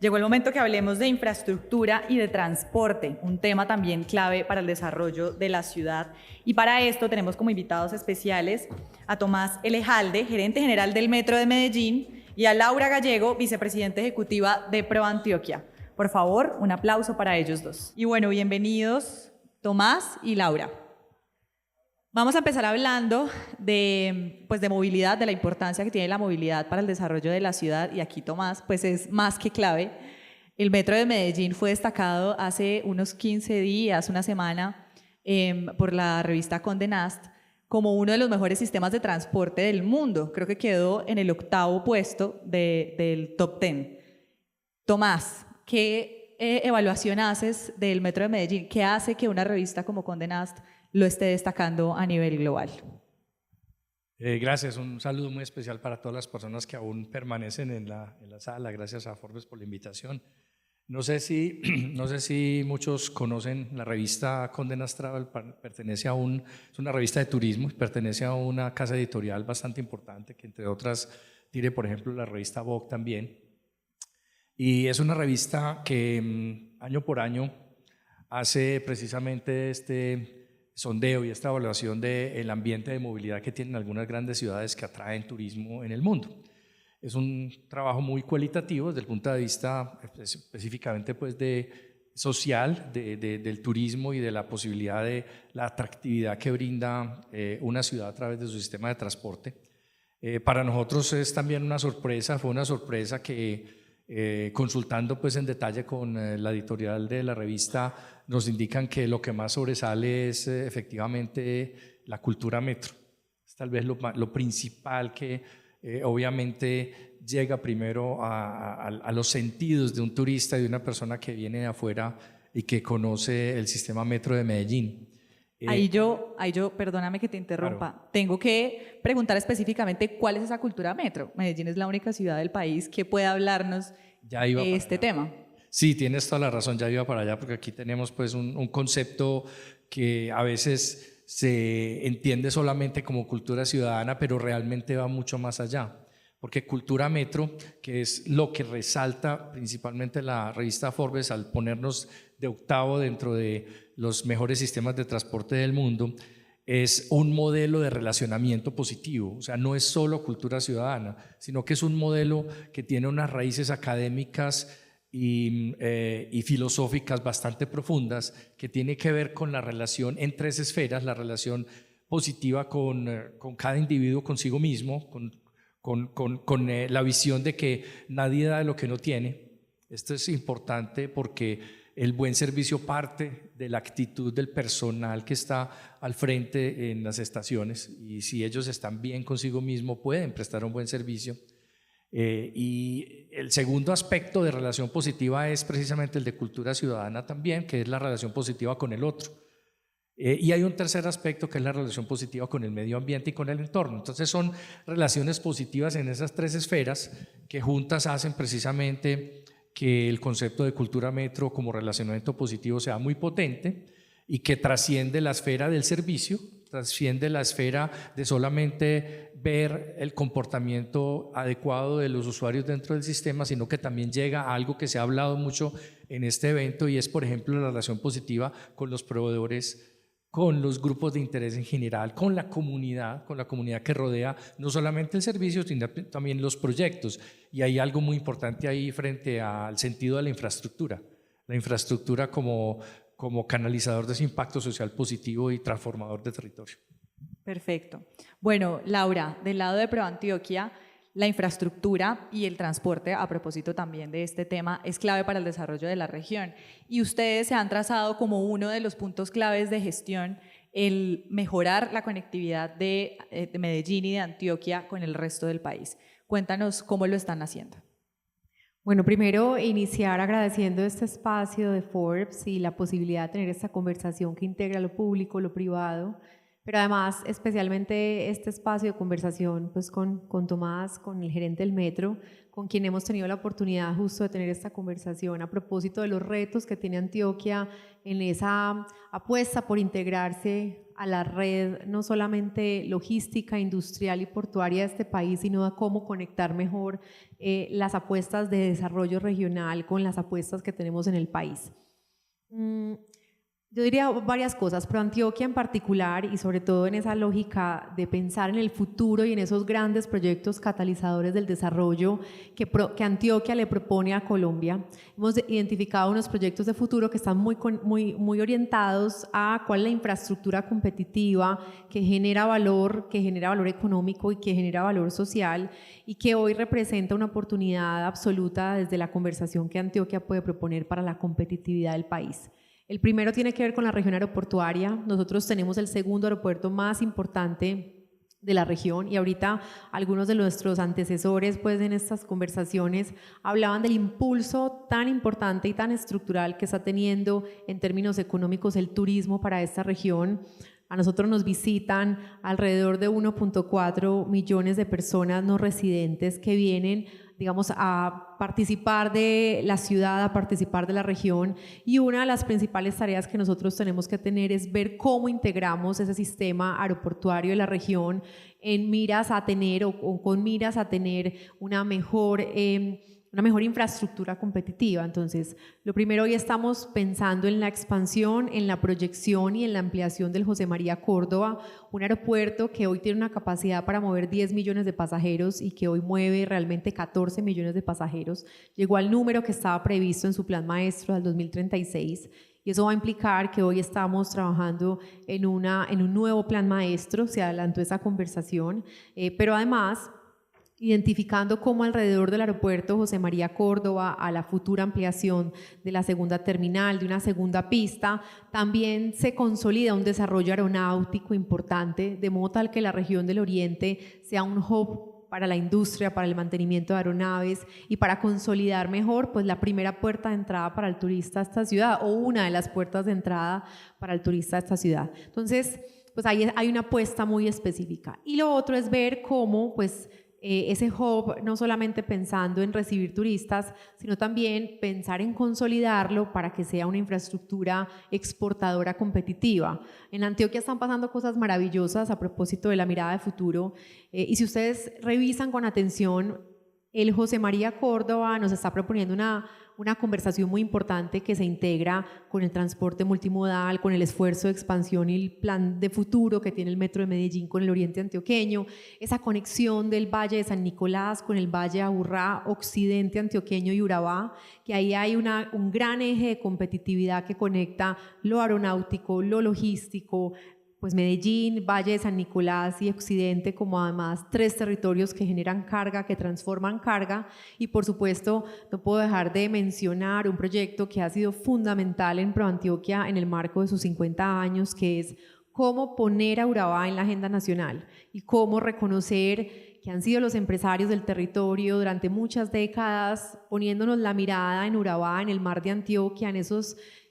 Llegó el momento que hablemos de infraestructura y de transporte, un tema también clave para el desarrollo de la ciudad. Y para esto tenemos como invitados especiales a Tomás Elejalde, gerente general del Metro de Medellín, y a Laura Gallego, vicepresidenta ejecutiva de ProAntioquia. Por favor, un aplauso para ellos dos. Y bueno, bienvenidos Tomás y Laura. Vamos a empezar hablando de movilidad, de la importancia que tiene la movilidad para el desarrollo de la ciudad, y aquí Tomás pues es más que clave. El Metro de Medellín fue destacado hace unos 15 días, una semana, por la revista Condé Nast como uno de los mejores sistemas de transporte del mundo. Creo que quedó en el 8º puesto del top 10. Tomás, ¿qué evaluación haces del Metro de Medellín? ¿Qué hace que una revista como Condé Nast lo esté destacando a nivel global? Gracias, un saludo muy especial para todas las personas que aún permanecen en la sala. Gracias a Forbes por la invitación. No sé si muchos conocen la revista Condé Nast Travel. Pertenece es una revista de turismo, pertenece a una casa editorial bastante importante que entre otras tiene, por ejemplo, la revista Vogue también. Y es una revista que año por año hace precisamente este sondeo y esta evaluación del ambiente de movilidad que tienen algunas grandes ciudades que atraen turismo en el mundo. Es un trabajo muy cualitativo desde el punto de vista específicamente pues social, del turismo y de la posibilidad de la atractividad que brinda una ciudad a través de su sistema de transporte. Para nosotros es también una sorpresa, fue una sorpresa que consultando pues en detalle con la editorial de la revista nos indican que lo que más sobresale es efectivamente la cultura metro. Es tal vez lo principal que obviamente llega primero a los sentidos de un turista y de una persona que viene de afuera y que conoce el sistema metro de Medellín. Ahí yo, perdóname que te interrumpa, claro. Tengo que preguntar específicamente cuál es esa cultura metro. Medellín es la única ciudad del país que puede hablarnos de este tema. Sí, tienes toda la razón, ya iba para allá porque aquí tenemos pues un concepto que a veces se entiende solamente como cultura ciudadana, pero realmente va mucho más allá. Porque cultura metro, que es lo que resalta principalmente la revista Forbes al ponernos de 8º dentro de los mejores sistemas de transporte del mundo, es un modelo de relacionamiento positivo. O sea, no es solo cultura ciudadana, sino que es un modelo que tiene unas raíces académicas y filosóficas bastante profundas, que tiene que ver con la relación en 3 esferas, la relación positiva con cada individuo consigo mismo, con la visión de que nadie da de lo que no tiene. Esto es importante porque el buen servicio parte de la actitud del personal que está al frente en las estaciones, y si ellos están bien consigo mismo pueden prestar un buen servicio. Y el segundo aspecto de relación positiva es precisamente el de cultura ciudadana también, que es la relación positiva con el otro. Y hay un tercer aspecto que es la relación positiva con el medio ambiente y con el entorno. Entonces son relaciones positivas en esas 3 esferas que juntas hacen precisamente que el concepto de cultura metro como relacionamiento positivo sea muy potente y que trasciende la esfera del servicio, trasciende la esfera de solamente ver el comportamiento adecuado de los usuarios dentro del sistema, sino que también llega a algo que se ha hablado mucho en este evento, y es por ejemplo la relación positiva con los proveedores, con los grupos de interés en general, con la comunidad que rodea no solamente el servicio, sino también los proyectos. Y hay algo muy importante ahí frente al sentido de la infraestructura como canalizador de ese impacto social positivo y transformador de territorio. Perfecto. Bueno, Laura, del lado de ProAntioquia, la infraestructura y el transporte, a propósito también de este tema, es clave para el desarrollo de la región. Y ustedes se han trazado como uno de los puntos claves de gestión el mejorar la conectividad de Medellín y de Antioquia con el resto del país. Cuéntanos cómo lo están haciendo. Bueno, primero iniciar agradeciendo este espacio de Forbes y la posibilidad de tener esta conversación que integra lo público, lo privado, pero además especialmente este espacio de conversación pues con Tomás, con el gerente del metro, con quien hemos tenido la oportunidad justo de tener esta conversación a propósito de los retos que tiene Antioquia en esa apuesta por integrarse a la red no solamente logística, industrial y portuaria de este país, sino a cómo conectar mejor las apuestas de desarrollo regional con las apuestas que tenemos en el país. Yo diría varias cosas, pero Antioquia en particular y sobre todo en esa lógica de pensar en el futuro y en esos grandes proyectos catalizadores del desarrollo que Antioquia le propone a Colombia. Hemos identificado unos proyectos de futuro que están muy orientados a cuál es la infraestructura competitiva que genera valor económico y que genera valor social y que hoy representa una oportunidad absoluta desde la conversación que Antioquia puede proponer para la competitividad del país. El primero tiene que ver con la región aeroportuaria. Nosotros tenemos el segundo aeropuerto más importante de la región y ahorita algunos de nuestros antecesores pues en estas conversaciones hablaban del impulso tan importante y tan estructural que está teniendo en términos económicos el turismo para esta región. A nosotros nos visitan alrededor de 1.4 millones de personas no residentes que vienen, digamos, a participar de la ciudad, a participar de la región, y una de las principales tareas que nosotros tenemos que tener es ver cómo integramos ese sistema aeroportuario de la región en miras a tener o con miras a tener una mejor infraestructura competitiva. Entonces, lo primero, hoy estamos pensando en la expansión, en la proyección y en la ampliación del José María Córdoba, un aeropuerto que hoy tiene una capacidad para mover 10 millones de pasajeros y que hoy mueve realmente 14 millones de pasajeros. Llegó al número que estaba previsto en su plan maestro del 2036. Y eso va a implicar que hoy estamos trabajando en un nuevo plan maestro, se adelantó esa conversación, pero además identificando cómo alrededor del aeropuerto José María Córdoba, a la futura ampliación de la segunda terminal, de una segunda pista, también se consolida un desarrollo aeronáutico importante, de modo tal que la región del Oriente sea un hub para la industria, para el mantenimiento de aeronaves y para consolidar mejor pues la primera puerta de entrada para el turista a esta ciudad o una de las puertas de entrada para el turista a esta ciudad. Entonces, pues ahí hay una apuesta muy específica. Y lo otro es ver cómo pues ese hub, no solamente pensando en recibir turistas, sino también pensar en consolidarlo para que sea una infraestructura exportadora competitiva. En Antioquia están pasando cosas maravillosas a propósito de la mirada de futuro, y si ustedes revisan con atención, el José María Córdoba nos está proponiendo una conversación muy importante que se integra con el transporte multimodal, con el esfuerzo de expansión y el plan de futuro que tiene el Metro de Medellín con el oriente antioqueño, esa conexión del Valle de San Nicolás con el Valle de Aburrá, occidente antioqueño y Urabá, que ahí hay un gran eje de competitividad que conecta lo aeronáutico, lo logístico, pues Medellín, Valle de San Nicolás y Occidente, como además 3 territorios que generan carga, que transforman carga. Y por supuesto no puedo dejar de mencionar un proyecto que ha sido fundamental en ProAntioquia en el marco de sus 50 años, que es cómo poner a Urabá en la agenda nacional y cómo reconocer que han sido los empresarios del territorio durante muchas décadas poniéndonos la mirada en Urabá, en el mar de Antioquia,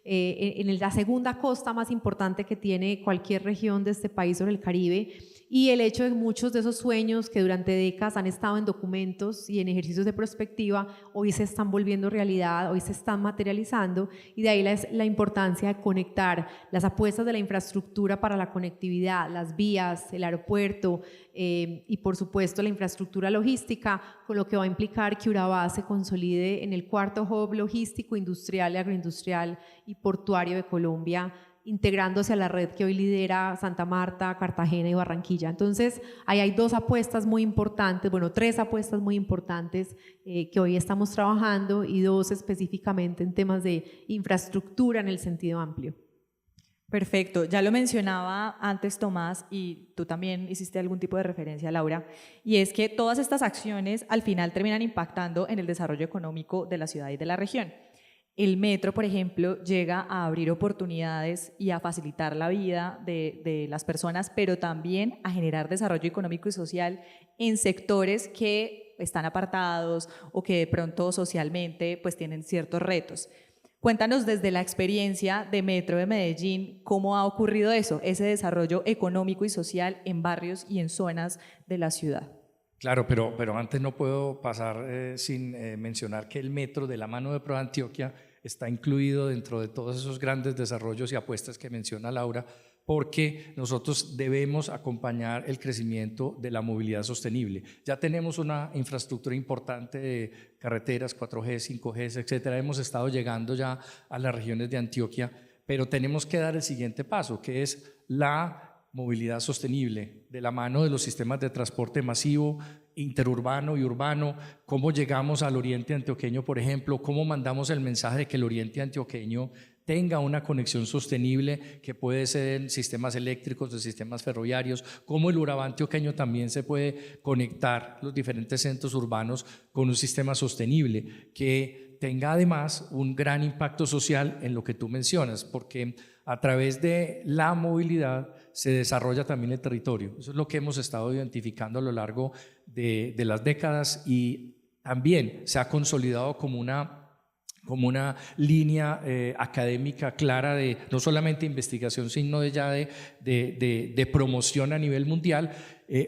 en la segunda costa más importante que tiene cualquier región de este país sobre el Caribe, y el hecho de muchos de esos sueños que durante décadas han estado en documentos y en ejercicios de prospectiva, hoy se están volviendo realidad, hoy se están materializando, y de ahí la importancia de conectar las apuestas de la infraestructura para la conectividad, las vías, el aeropuerto y por supuesto la infraestructura logística, con lo que va a implicar que Urabá se consolide en el 4º hub logístico, industrial, agroindustrial y portuario de Colombia, integrándose a la red que hoy lidera Santa Marta, Cartagena y Barranquilla. Entonces, ahí hay 2 apuestas muy importantes, 3 apuestas muy importantes que hoy estamos trabajando, y 2 específicamente en temas de infraestructura en el sentido amplio. Perfecto, ya lo mencionaba antes Tomás y tú también hiciste algún tipo de referencia, Laura, y es que todas estas acciones al final terminan impactando en el desarrollo económico de la ciudad y de la región. El metro, por ejemplo, llega a abrir oportunidades y a facilitar la vida de las personas, pero también a generar desarrollo económico y social en sectores que están apartados o que de pronto socialmente pues tienen ciertos retos. Cuéntanos desde la experiencia de Metro de Medellín, ¿cómo ha ocurrido eso, ese desarrollo económico y social en barrios y en zonas de la ciudad? Claro, pero antes no puedo pasar sin mencionar que el metro de la mano de ProAntioquia está incluido dentro de todos esos grandes desarrollos y apuestas que menciona Laura, porque nosotros debemos acompañar el crecimiento de la movilidad sostenible. Ya tenemos una infraestructura importante de carreteras, 4G, 5G, etcétera. Hemos estado llegando ya a las regiones de Antioquia, pero tenemos que dar el siguiente paso, que es la movilidad sostenible, de la mano de los sistemas de transporte masivo, interurbano y urbano, cómo llegamos al oriente antioqueño, por ejemplo, cómo mandamos el mensaje de que el oriente antioqueño tenga una conexión sostenible que puede ser en sistemas eléctricos, en sistemas ferroviarios, cómo el Urabá antioqueño también se puede conectar los diferentes centros urbanos con un sistema sostenible que tenga además un gran impacto social en lo que tú mencionas, porque a través de la movilidad se desarrolla también el territorio. Eso es lo que hemos estado identificando a lo largo de las décadas y también se ha consolidado como una línea académica clara de no solamente investigación, sino de promoción a nivel mundial,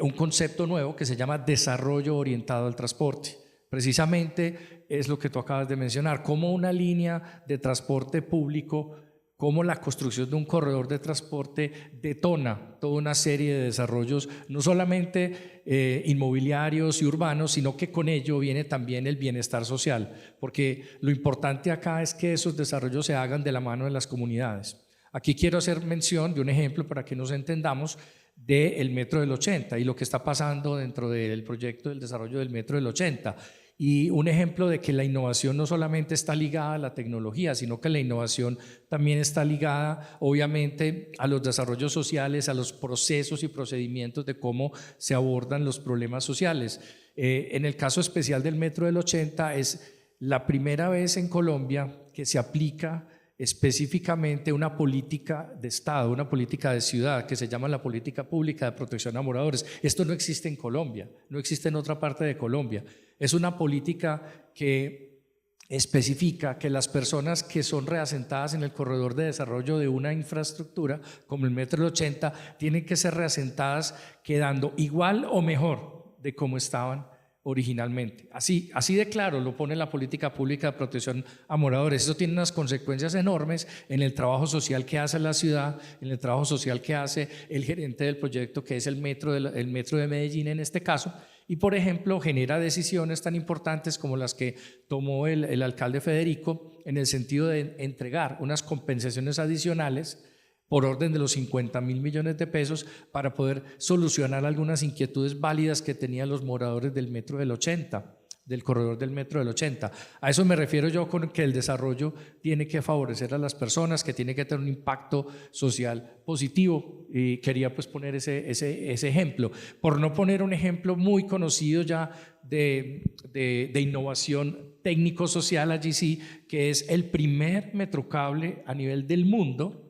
un concepto nuevo que se llama desarrollo orientado al transporte. Precisamente es lo que tú acabas de mencionar, cómo una línea de transporte público, cómo la construcción de un corredor de transporte detona toda una serie de desarrollos, no solamente inmobiliarios y urbanos, sino que con ello viene también el bienestar social, porque lo importante acá es que esos desarrollos se hagan de la mano de las comunidades. Aquí quiero hacer mención de un ejemplo para que nos entendamos del Metro del 80 y lo que está pasando dentro del proyecto del desarrollo del Metro del 80. Y un ejemplo de que la innovación no solamente está ligada a la tecnología, sino que la innovación también está ligada, obviamente, a los desarrollos sociales, a los procesos y procedimientos de cómo se abordan los problemas sociales. En el caso especial del Metro del 80, es la primera vez en Colombia que se aplica específicamente una política de Estado, una política de ciudad que se llama la política pública de protección a moradores. Esto no existe en Colombia, no existe en otra parte de Colombia. Es una política que especifica que las personas que son reasentadas en el corredor de desarrollo de una infraestructura como el Metro del 80 tienen que ser reasentadas quedando igual o mejor de como estaban originalmente. Así de claro lo pone la política pública de protección a moradores. Eso tiene unas consecuencias enormes en el trabajo social que hace la ciudad, en el trabajo social que hace el gerente del proyecto, que es el Metro de Medellín en este caso, y por ejemplo genera decisiones tan importantes como las que tomó el alcalde Federico en el sentido de entregar unas compensaciones adicionales por orden de los 50.000 millones de pesos para poder solucionar algunas inquietudes válidas que tenían los moradores del Metro del 80, del corredor del Metro del 80. A eso me refiero yo con que el desarrollo tiene que favorecer a las personas, que tiene que tener un impacto social positivo, y quería pues poner ese ejemplo. Por no poner un ejemplo muy conocido ya de innovación técnico-social, allí sí, que es el primer metrocable a nivel del mundo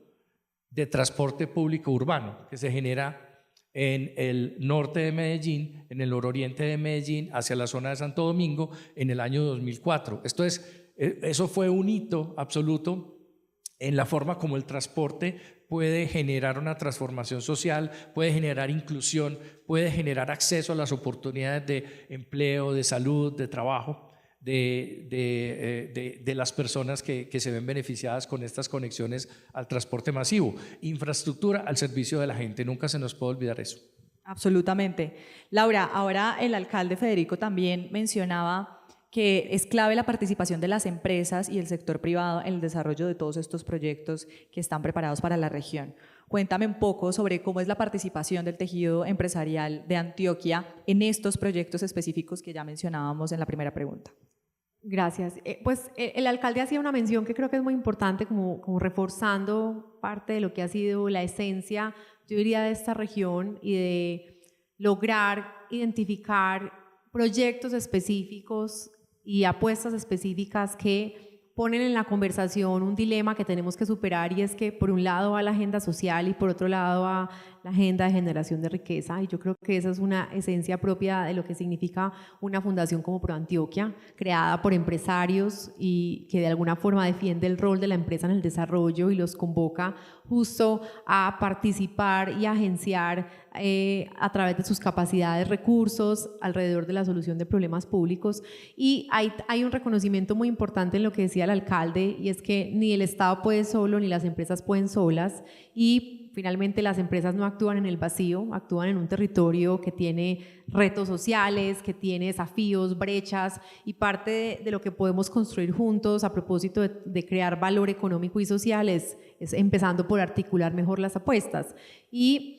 de transporte público urbano, que se genera en el norte de Medellín, en el nororiente de Medellín, hacia la zona de Santo Domingo, en el año 2004. Eso fue un hito absoluto en la forma como el transporte puede generar una transformación social, puede generar inclusión, puede generar acceso a las oportunidades de empleo, de salud, de trabajo, de las personas que se ven beneficiadas con estas conexiones al transporte masivo. Infraestructura al servicio de la gente, nunca se nos puede olvidar eso. Absolutamente. Laura, ahora el alcalde Federico también mencionaba que es clave la participación de las empresas y el sector privado en el desarrollo de todos estos proyectos que están preparados para la región. Cuéntame un poco sobre cómo es la participación del tejido empresarial de Antioquia en estos proyectos específicos que ya mencionábamos en la primera pregunta. Gracias. Pues el alcalde hacía una mención que creo que es muy importante, como reforzando parte de lo que ha sido la esencia, yo diría, de esta región y de lograr identificar proyectos específicos y apuestas específicas que ponen en la conversación un dilema que tenemos que superar, y es que por un lado va la agenda social y por otro lado va la agenda de generación de riqueza, y yo creo que esa es una esencia propia de lo que significa una fundación como ProAntioquia, creada por empresarios y que de alguna forma defiende el rol de la empresa en el desarrollo y los convoca justo a participar y a agenciar a través de sus capacidades, recursos alrededor de la solución de problemas públicos. Y hay un reconocimiento muy importante en lo que decía el alcalde, y es que ni el Estado puede solo ni las empresas pueden solas, y finalmente las empresas no actúan en el vacío, actúan en un territorio que tiene retos sociales, que tiene desafíos, brechas, y parte de lo que podemos construir juntos a propósito de crear valor económico y social es empezando por articular mejor las apuestas. Y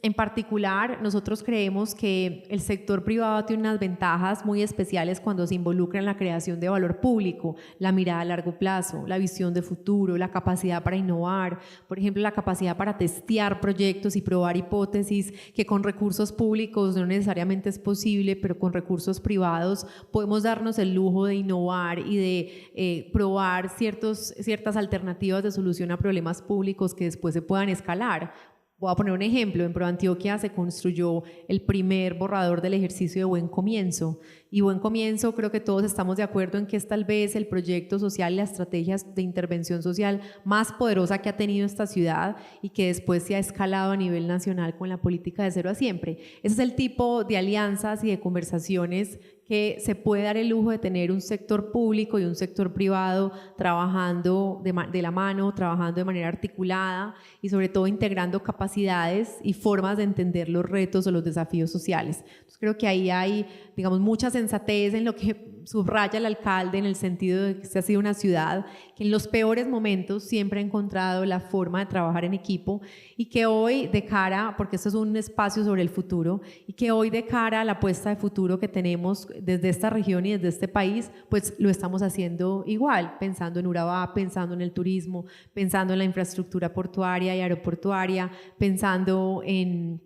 en particular, nosotros creemos que el sector privado tiene unas ventajas muy especiales cuando se involucra en la creación de valor público, la mirada a largo plazo, la visión de futuro, la capacidad para innovar, por ejemplo, la capacidad para testear proyectos y probar hipótesis que con recursos públicos no necesariamente es posible, pero con recursos privados podemos darnos el lujo de innovar y de probar ciertas alternativas de solución a problemas públicos que después se puedan escalar. Voy a poner un ejemplo. En ProAntioquia se construyó el primer borrador del ejercicio de Buen Comienzo, y Buen Comienzo, creo que todos estamos de acuerdo en que es tal vez el proyecto social y la estrategia de intervención social más poderosa que ha tenido esta ciudad, y que después se ha escalado a nivel nacional con la política de Cero a Siempre. Ese es el tipo de alianzas y de conversaciones que se puede dar el lujo de tener un sector público y un sector privado trabajando de la mano, trabajando de manera articulada y sobre todo integrando capacidades y formas de entender los retos o los desafíos sociales. Entonces creo que ahí hay, digamos, mucha sensatez en lo que subraya el alcalde, en el sentido de que esta ha sido una ciudad que en los peores momentos siempre ha encontrado la forma de trabajar en equipo, y que hoy de cara, porque esto es un espacio sobre el futuro, y que hoy de cara a la apuesta de futuro que tenemos desde esta región y desde este país, pues lo estamos haciendo igual, pensando en Urabá, pensando en el turismo, pensando en la infraestructura portuaria y aeroportuaria, pensando en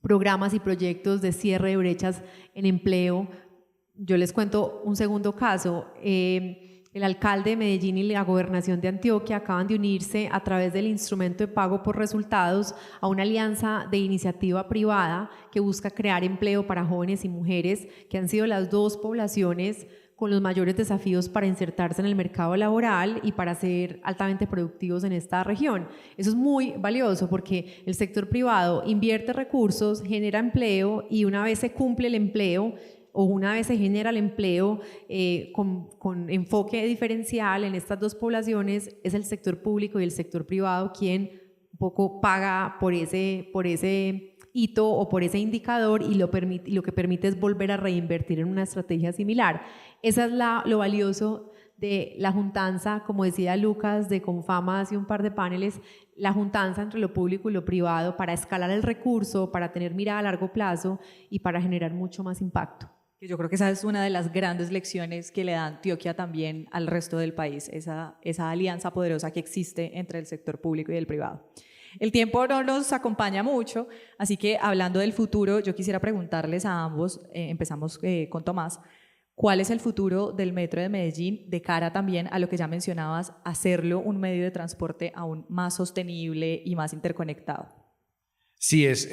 programas y proyectos de cierre de brechas en empleo. Yo les cuento un segundo caso. El alcalde de Medellín y la gobernación de Antioquia acaban de unirse a través del instrumento de pago por resultados a una alianza de iniciativa privada que busca crear empleo para jóvenes y mujeres, que han sido las dos poblaciones con los mayores desafíos para insertarse en el mercado laboral y para ser altamente productivos en esta región. Eso es muy valioso porque el sector privado invierte recursos, genera empleo, y una vez se cumple el empleo o una vez se genera el empleo con enfoque diferencial en estas dos poblaciones, es el sector público y el sector privado quien un poco paga por ese hito o por ese indicador, y lo que permite es volver a reinvertir en una estrategia similar. Esa es lo valioso de la juntanza, como decía Lucas, de Confama hace un par de paneles, la juntanza entre lo público y lo privado para escalar el recurso, para tener mirada a largo plazo y para generar mucho más impacto. Yo creo que esa es una de las grandes lecciones que le da Antioquia también al resto del país, esa alianza poderosa que existe entre el sector público y el privado. El tiempo no nos acompaña mucho, así que hablando del futuro, yo quisiera preguntarles a ambos, empezamos con Tomás, ¿cuál es el futuro del Metro de Medellín de cara también a lo que ya mencionabas, hacerlo un medio de transporte aún más sostenible y más interconectado? Sí, es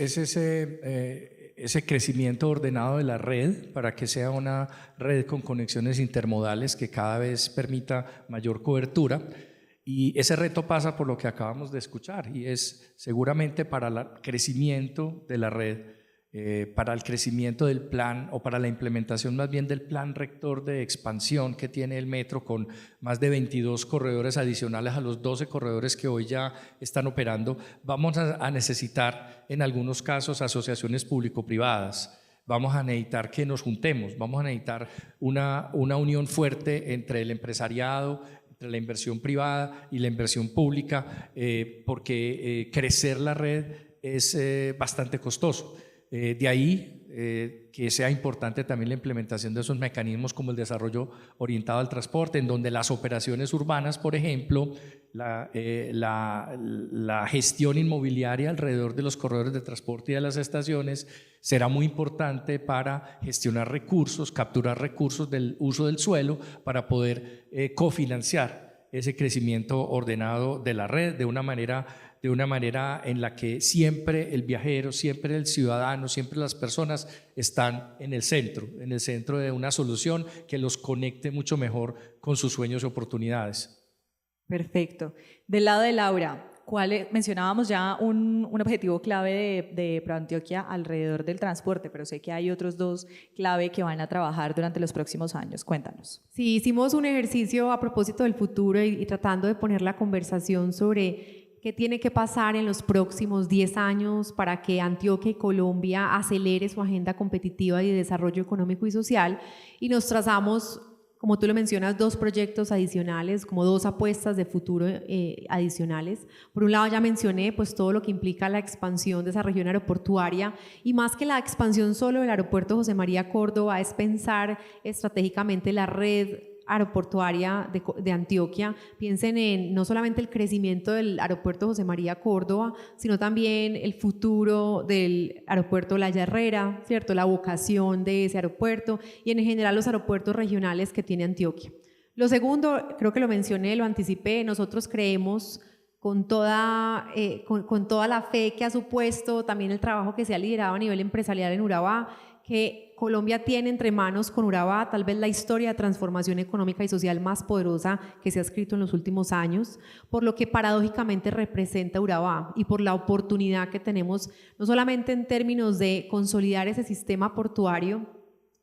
ese crecimiento ordenado de la red para que sea una red con conexiones intermodales que cada vez permita mayor cobertura. Y ese reto pasa por lo que acabamos de escuchar, y es seguramente para el crecimiento de la red, para el crecimiento del plan, o para la implementación más bien del plan rector de expansión que tiene el metro, con más de 22 corredores adicionales a los 12 corredores que hoy ya están operando. Vamos a necesitar en algunos casos asociaciones público-privadas. Vamos a necesitar que nos juntemos, vamos a necesitar una unión fuerte entre el empresariado, entre la inversión privada y la inversión pública, porque crecer la red es bastante costoso. De ahí que sea importante también la implementación de esos mecanismos como el desarrollo orientado al transporte, en donde las operaciones urbanas, por ejemplo, la gestión inmobiliaria alrededor de los corredores de transporte y de las estaciones será muy importante para gestionar recursos, capturar recursos del uso del suelo para poder cofinanciar ese crecimiento ordenado de la red de una manera en la que siempre el viajero, siempre el ciudadano, siempre las personas están en el centro de una solución que los conecte mucho mejor con sus sueños y oportunidades. Perfecto. Del lado de Laura, mencionábamos ya un objetivo clave de ProAntioquia alrededor del transporte, pero sé que hay otros dos clave que van a trabajar durante los próximos años. Cuéntanos. Sí, hicimos un ejercicio a propósito del futuro y tratando de poner la conversación sobre qué tiene que pasar en los próximos 10 años para que Antioquia y Colombia acelere su agenda competitiva y de desarrollo económico y social, y nos trazamos, como tú lo mencionas, 2 proyectos adicionales, como 2 apuestas de futuro adicionales. Por un lado ya mencioné pues todo lo que implica la expansión de esa región aeroportuaria, y más que la expansión solo del aeropuerto José María Córdoba es pensar estratégicamente la red aeroportuaria de Antioquia. Piensen en no solamente el crecimiento del aeropuerto José María Córdoba, sino también el futuro del aeropuerto La Herrera, ¿cierto? La vocación de ese aeropuerto y en general los aeropuertos regionales que tiene Antioquia. Lo segundo, creo que lo mencioné, lo anticipé, nosotros creemos con toda la fe que ha supuesto también el trabajo que se ha liderado a nivel empresarial en Urabá, que Colombia tiene entre manos con Urabá tal vez la historia de transformación económica y social más poderosa que se ha escrito en los últimos años, por lo que paradójicamente representa Urabá y por la oportunidad que tenemos no solamente en términos de consolidar ese sistema portuario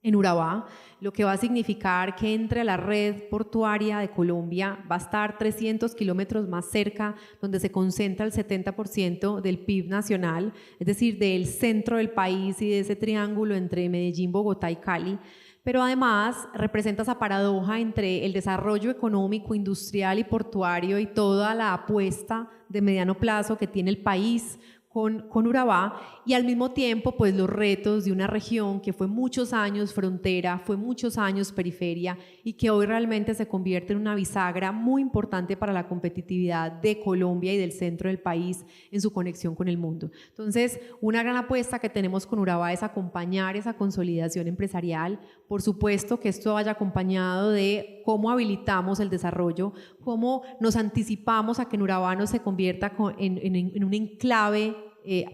en Urabá, lo que va a significar que entre a la red portuaria de Colombia va a estar 300 kilómetros más cerca, donde se concentra el 70% del PIB nacional, es decir, del centro del país y de ese triángulo entre Medellín, Bogotá y Cali. Pero además representa esa paradoja entre el desarrollo económico, industrial y portuario y toda la apuesta de mediano plazo que tiene el país con Urabá, y al mismo tiempo pues los retos de una región que fue muchos años frontera, fue muchos años periferia y que hoy realmente se convierte en una bisagra muy importante para la competitividad de Colombia y del centro del país en su conexión con el mundo. Entonces, una gran apuesta que tenemos con Urabá es acompañar esa consolidación empresarial. Por supuesto que esto vaya acompañado de cómo habilitamos el desarrollo, cómo nos anticipamos a que en Urabá no se convierta en un enclave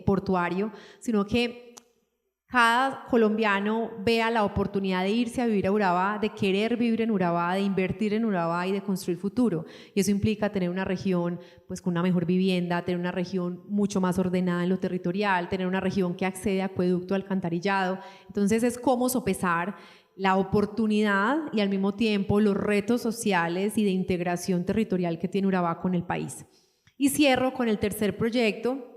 portuario, sino que cada colombiano vea la oportunidad de irse a vivir a Urabá, de querer vivir en Urabá, de invertir en Urabá y de construir futuro. Y eso implica tener una región pues, con una mejor vivienda, tener una región mucho más ordenada en lo territorial, tener una región que accede a acueducto, alcantarillado. Entonces es cómo sopesar la oportunidad y al mismo tiempo los retos sociales y de integración territorial que tiene Urabá con el país. Y cierro con el tercer proyecto,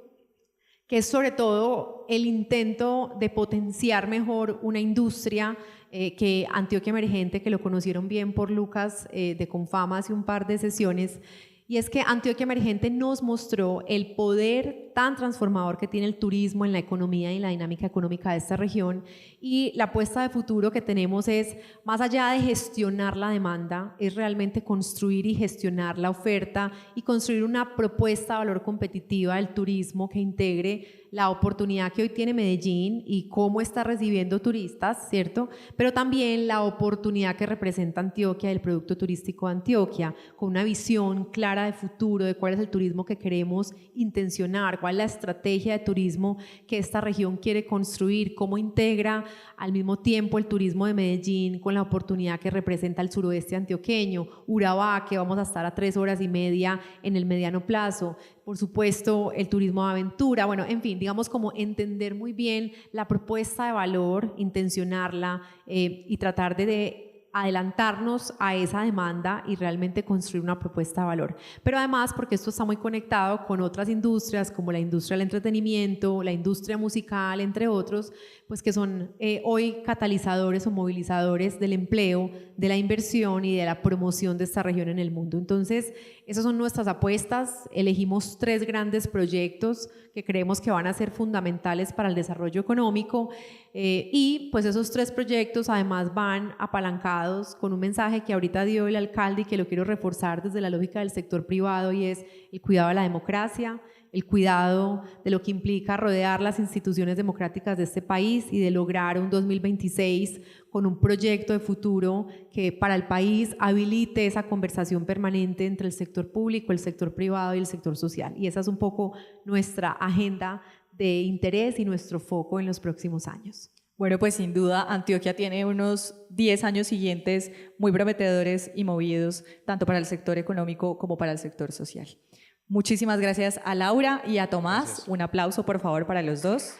que es sobre todo el intento de potenciar mejor una industria que Antioquia Emergente, que lo conocieron bien por Lucas de Confama hace un par de sesiones, y es que Antioquia Emergente nos mostró el poder tan transformador que tiene el turismo en la economía y la dinámica económica de esta región, y la apuesta de futuro que tenemos es, más allá de gestionar la demanda, es realmente construir y gestionar la oferta y construir una propuesta de valor competitiva del turismo que integre la oportunidad que hoy tiene Medellín y cómo está recibiendo turistas, ¿cierto? Pero también la oportunidad que representa Antioquia, el producto turístico de Antioquia, con una visión clara de futuro, de cuál es el turismo que queremos intencionar, cuál es la estrategia de turismo que esta región quiere construir, cómo integra al mismo tiempo el turismo de Medellín con la oportunidad que representa el suroeste antioqueño, Urabá, que vamos a estar a 3 horas y media en el mediano plazo, por supuesto el turismo de aventura, bueno, en fin, digamos como entender muy bien la propuesta de valor, intencionarla y tratar de adelantarnos a esa demanda y realmente construir una propuesta de valor. Pero además porque esto está muy conectado con otras industrias como la industria del entretenimiento, la industria musical, entre otros, pues que son hoy catalizadores o movilizadores del empleo, de la inversión y de la promoción de esta región en el mundo. Entonces, esas son nuestras apuestas. Elegimos 3 grandes proyectos que creemos que van a ser fundamentales para el desarrollo económico y pues esos 3 proyectos además van apalancados con un mensaje que ahorita dio el alcalde y que lo quiero reforzar desde la lógica del sector privado, y es el cuidado de la democracia, el cuidado de lo que implica rodear las instituciones democráticas de este país y de lograr un 2026 con un proyecto de futuro que para el país habilite esa conversación permanente entre el sector público, el sector privado y el sector social. Y esa es un poco nuestra agenda de interés y nuestro foco en los próximos años. Bueno, pues sin duda Antioquia tiene unos 10 años siguientes muy prometedores y movidos, tanto para el sector económico como para el sector social. Muchísimas gracias a Laura y a Tomás. Gracias. Un aplauso, por favor, para los dos.